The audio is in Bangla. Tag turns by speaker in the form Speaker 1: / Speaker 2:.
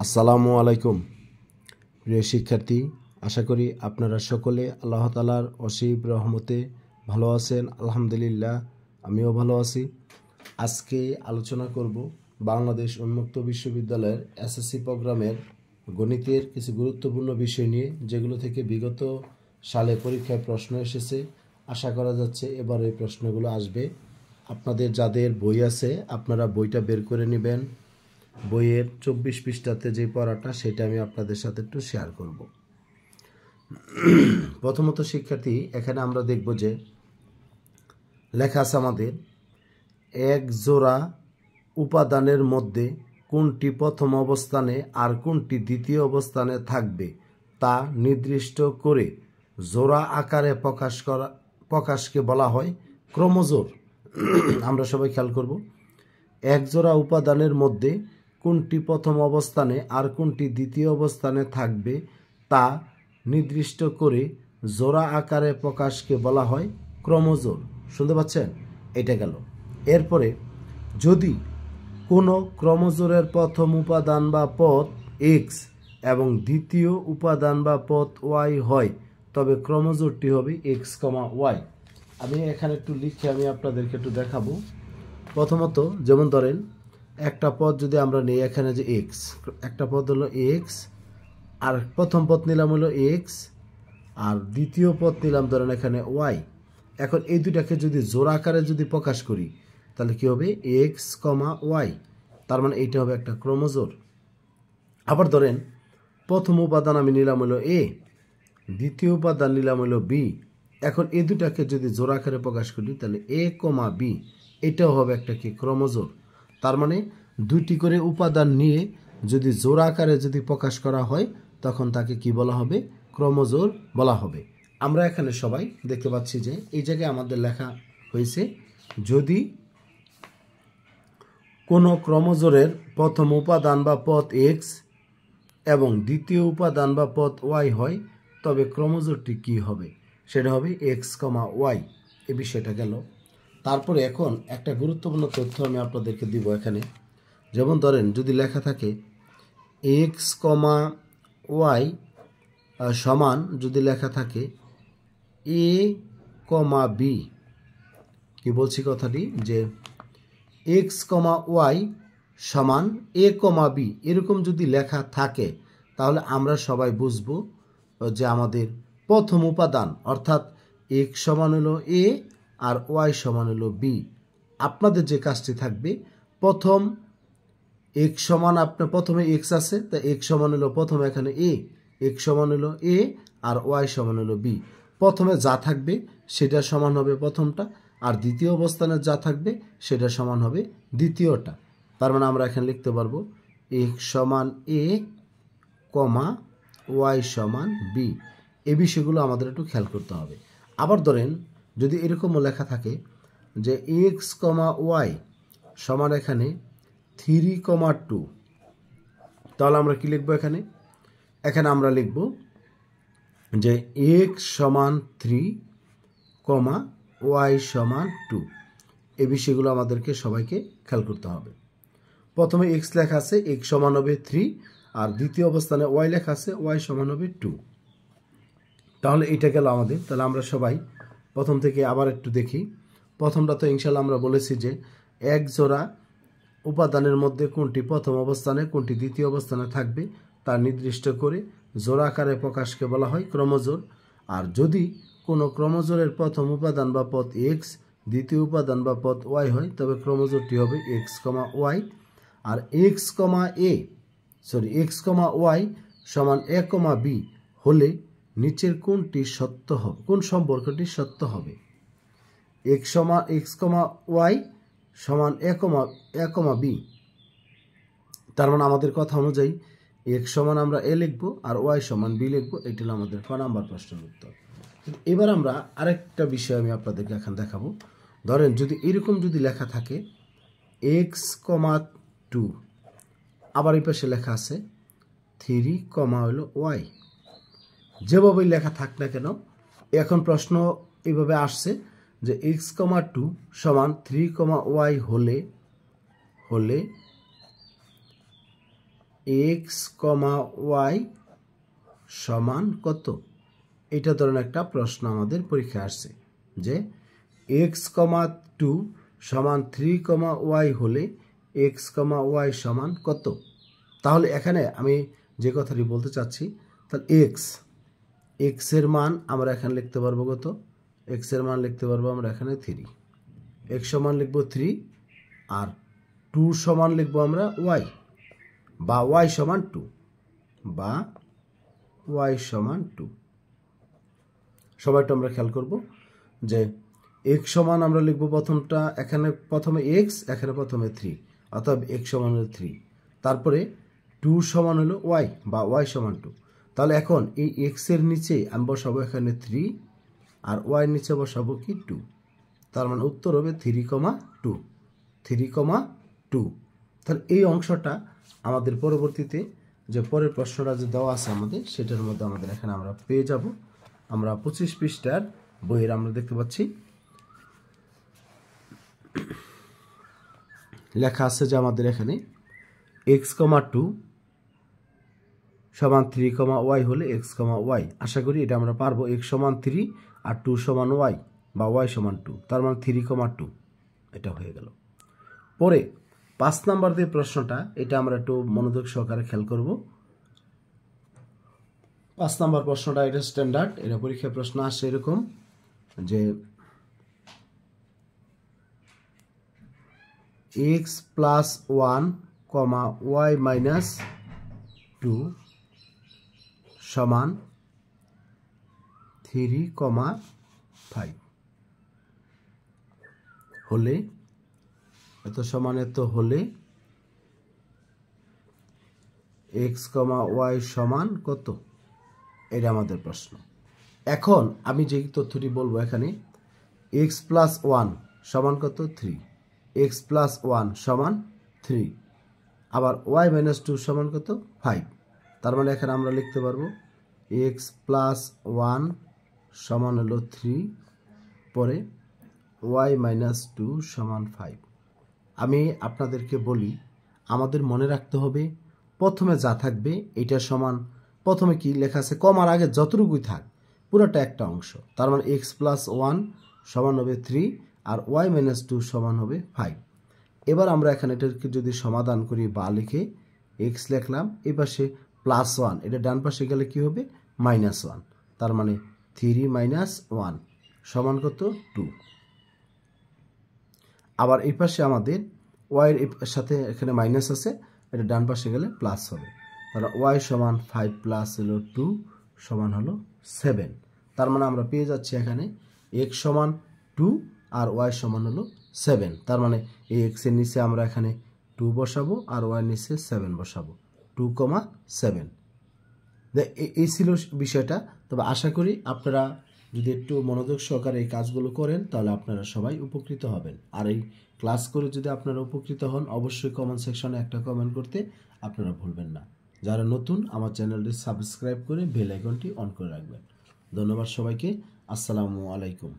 Speaker 1: আসসালামু আলাইকুম প্রিয় শিক্ষার্থী, আশা করি আপনারা সকলে আল্লাহ তাআলার অসীম রহমতে ভালো আছেন। আলহামদুলিল্লাহ, আমিও ভালো আছি। আজকে আলোচনা করব বাংলাদেশ উন্মুক্ত বিশ্ববিদ্যালয়ের এসএসসি প্রোগ্রামের গণিতের কিছু গুরুত্বপূর্ণ বিষয় নিয়ে, যেগুলো থেকে বিগত সালে পরীক্ষায় প্রশ্ন এসেছে। আশা করা যাচ্ছে এবার এই প্রশ্নগুলো আসবে। আপনাদের যাদের বই আছে আপনারা বইটা বের করে নেবেন। বইয়ের 24 পৃষ্ঠাতে যে পড়াটা সেটা আমি আপনাদের সাথে একটু শেয়ার করব। প্রথমত শিক্ষার্থী, এখানে আমরা দেখব যে লেখা আছে আমাদের এক জোড়া উপাদানের মধ্যে কোনটি প্রথম অবস্থানে আর কোনটি দ্বিতীয় অবস্থানে থাকবে তা নির্দিষ্ট করে জোড়া আকারে প্রকাশকে বলা হয় ক্রমজোড়। আমরা সবাই খেয়াল করব, এক জোড়া উপাদানের মধ্যে কোনটি প্রথম অবস্থানে আর কোনটি দ্বিতীয় অবস্থানে থাকবে তা নির্দিষ্ট করে জোড়া আকারে প্রকাশকে বলা হয় ক্রমজোড়। শুনতে পাচ্ছেন? এটা গেল। এরপরে যদি কোনো ক্রমজোড়ের প্রথম উপাদান বা পদ এক্স এবং দ্বিতীয় উপাদান বা পদ ওয়াই হয়, তবে ক্রমজোড়টি হবে এক্স কমা ওয়াই। আমি এখানে একটু লিখে আমি আপনাদেরকে একটু দেখাবো। প্রথমত যেমন ধরেন একটা পদ যদি আমরা নিই, এখানে যে এক্স, একটা পদ হলো এক্স, আর প্রথম পদ নিলাম হলো এক্স, আর দ্বিতীয় পদ নিলাম ধরেন এখানে ওয়াই। এখন এই দুটাকে যদি জোড়া আকারে যদি প্রকাশ করি তাহলে কি হবে? এক্স কমা ওয়াই। তার মানে এইটা হবে একটা ক্রমজোড়। আবার ধরেন প্রথম উপাদান আমি নিলাম হলো এ, দ্বিতীয় উপাদান নিলাম হলো বি। এখন এই দুটাকে যদি জোড়া আকারে প্রকাশ করি তাহলে এ কমা বি, এটাও হবে একটা কি ক্রমজোড়। তার মানে দুটি করে উপাদান নিয়ে যদি জোড়া আকারে যদি প্রকাশ করা হয় তখন তাকে কি বলা হবে? ক্রমজোড় বলা হবে। আমরা এখানে সবাই দেখতে পাচ্ছি যে এই জায়গায় আমাদের লেখা হয়েছে, যদি কোনো ক্রমজোড়ের প্রথম উপাদান বা পদ এক্স এবং দ্বিতীয় উপাদান বা পদ ওয়াই হয়, তবে ক্রমজোড়টি কি হবে? সেটা হবে এক্স কমা ওয়াই। এই বিষয়টা গেল। তারপরে এখন একটা গুরুত্বপূর্ণ তথ্য আমি আপনাদেরকে দিব এখানে। যেমন ধরেন যদি লেখা থাকে এক্স কমা ওয়াই সমান, যদি লেখা থাকে এ কমা বি, কি বলছি কথাটি, যে এক্স কমা ওয়াই সমান এ কমা বি, এরকম যদি লেখা থাকে তাহলে আমরা সবাই বুঝব যে আমাদের প্রথম উপাদান অর্থাৎ এক্স সমান হলো এ আর ওয়াই সমান হলো বি। আপনাদের যে কাজটি থাকবে, প্রথম এক্স সমান, আপনার প্রথমে এক্স আছে, তা এক্স সমান হলো প্রথমে এখানে এ, এক্স সমান হলো এ আর ওয়াই সমান হলো বি। প্রথমে যা থাকবে সেটা সমান হবে প্রথমটা, আর দ্বিতীয় অবস্থানে যা থাকবে সেটা সমান হবে দ্বিতীয়টা। তার মানে আমরা এখানে লিখতে পারবো এক্স সমান এ কমা ওয়াই সমান বি। এই বিষয়গুলো আমাদের একটু খেয়াল করতে হবে। আবার ধরেন যদি এরকমও লেখা থাকে যে এক্স কমা ওয়াই সমান এখানে 3,2, তাহলে আমরা কি লিখবো এখানে? এখানে আমরা লিখব যে এক্স সমান 3 কমা ওয়াই সমান 2। এই বিষয়গুলো আমাদেরকে সবাইকে খেয়াল করতে হবে। প্রথমে এক্স লেখা আছে, এক্স সমান হবে 3, আর দ্বিতীয় অবস্থানে ওয়াই লেখা আছে, ওয়াই সমান হবে 2। তাহলে এটা গেল আমাদের। তাহলে আমরা সবাই প্রথম থেকে আবার একটু দেখি। প্রথমটা তো ইনশাল্লাহ আমরা বলেছি যে এক জোড়া উপাদানের মধ্যে কোনটি প্রথম অবস্থানে কোনটি দ্বিতীয় অবস্থানে থাকবে তা নির্দিষ্ট করে জোড়া আকারে প্রকাশকে বলা হয় ক্রমজোড়। আর যদি কোনো ক্রমজোড়ের প্রথম উপাদান বা পদ এক্স, দ্বিতীয় উপাদান বা পদ ওয়াই হয়, তবে ক্রমজোড়টি হবে এক্স কমা ওয়াই। আর এক্স কমা ওয়াই সমান এ কমা বি হলে নিচের কোনটি সত্য হবে, কোন সম্পর্কটি সত্য হবে? এক্স কমা ওয়াই সমান এ কমা বি। তার মানে আমাদের কথা অনুযায়ী এক্স সমান আমরা এ লিখবো আর ওয়াই সমান বি লিখবো। এটি হলো আমাদের ক নাম্বার প্রশ্নের উত্তর। এবার আমরা আরেকটা বিষয় আমি আপনাদেরকে এখন দেখাবো। ধরেন যদি এরকম যদি লেখা থাকে এক্স কমা 2, আবার এই পাশে লেখা আছে 3 কমা হলো ওয়াই। যেভাবেই লেখা থাক না কেন, এখন প্রশ্ন এইভাবে আসছে যে এক্স কমা 2 সমান 3 কমা ওয়াই হলে এক্স কমা ওয়াই সমান কত? এটা ধরনের একটা প্রশ্ন আমাদের পরীক্ষায় আসছে যে এক্স কমা 2 সমান 3 কমা ওয়াই হলে এক্স কমা ওয়াই সমান কত? তাহলে এখানে আমি যে কথাটি বলতে চাচ্ছি, তাহলে এক্স এর মান আমরা এখানে লিখতে পারবো কত? এক্স এর মান লিখতে পারবো আমরা এখানে 3, এক্স সমান লিখবো 3, আর 2 সমান লিখবো আমরা ওয়াই, বা ওয়াই সমান 2, বা ওয়াই সমান 2। সবাইটা আমরা খেয়াল করব যে এক্স সমান আমরা লিখবো প্রথমটা, এখানে প্রথমে এক্স, এখানে প্রথমে 3, অর্থাৎ এক্স সমান হলো 3, তারপরে 2 সমান হলো ওয়াই, বা ওয়াই সমান 2। তাহলে এখন এই এক্স এর নিচে আমি বসাবো এখানে 3, আর ওয়াই এর নিচে বসাবো কি 2, তার মানে উত্তর হবে 3,2, 3,2। তাহলে এই অংশটা আমাদের পরবর্তীতে যে পরের প্রশ্নটা যে দেওয়া আছে আমাদের, সেটার মধ্যে আমাদের এখানে আমরা পেয়ে যাব। আমরা 25 পৃষ্ঠার বইয়ের আমরা দেখতে পাচ্ছি লেখা আছে যে আমাদের এখানে এক্স কমা 2 সমান 3 কমা ওয়াই হলে এক্স কমা ওয়াই। আশা করি এটা আমরা পারবো। এক্স সমান 3 আর 2 সমান ওয়াই, বা ওয়াই সমান 2, তার মানে 3,2 এটা হয়ে গেল। পরে 5 নাম্বার যে প্রশ্নটা, এটা আমরা একটু মনোযোগ সহকারে খেয়াল করব। 5 নাম্বার প্রশ্নটা এটা স্ট্যান্ডার্ড, এটা পরীক্ষায় প্রশ্ন আসছে এরকম যে এক্স প্লাস 1 কমা ওয়াই মাইনাস 2 সমান 3,5 হলে, এত সমান এত হলে এক্স কমা ওয়াই সমান কত? এটা আমাদের প্রশ্ন। এখন আমি যে তথ্যটি বলবো এখানে, এক্স প্লাস 1 সমান কত? 3, এক্স প্লাস 1 সমান 3, আবার ওয়াই মাইনাস 2 সমান কত? 5। তার মানে এখানে আমরা লিখতে পারবো এক্স প্লাস 1 সমান হলো 3, পরে ওয়াই মাইনাস 2 সমান 5। আমি আপনাদেরকে বলি, আমাদের মনে রাখতে হবে প্রথমে যা থাকবে এটা সমান, প্রথমে কি লেখা আছে, কমার আগে যতটুকুই থাক পুরোটা একটা অংশ, তার মানে এক্স প্লাস 1 সমান হবে 3, আর ওয়াই মাইনাস 2 সমান হবে 5। এবার আমরা এখানে এটাকে যদি সমাধান করি, বা লিখে এক্স লিখলাম, এই পাশে প্লাস 1, এটা ডান পাশে গেলে কি হবে? মাইনাস 1, তার মানে 3 মাইনাস 1 সমান কত? 2। আবার এই পাশে আমাদের ওয়াইয়ের সাথে এখানে মাইনাস আছে, এটা ডান পাশে গেলে প্লাস হবে, তাহলে ওয়াই সমান 5 প্লাস হলো 2 সমান হলো 7। তার মানে আমরা পেয়ে যাচ্ছি এখানে এক্স সমান 2 আর ওয়াই সমান হলো 7। তার মানে এই এক্স এর নিচে আমরা এখানে 2 বসাবো, আর ওয়াই এর নিচে 7 বসাবো, 2,7। এই ছিল বিষয়টা। তবে আশা করি আপনারা যদি একটু মনোযোগ সহকারে এই কাজগুলো করেন, তাহলে আপনারা সবাই উপকৃত হবেন। আর এই ক্লাস করে যদি আপনারা উপকৃত হন, অবশ্যই কমেন্ট সেকশনে একটা কমেন্ট করতে আপনারা ভুলবেন না। যারা নতুন, আমার চ্যানেলটি সাবস্ক্রাইব করে বেল আইকনটি অন করে রাখবেন। ধন্যবাদ সবাইকে। আসসালামু আলাইকুম।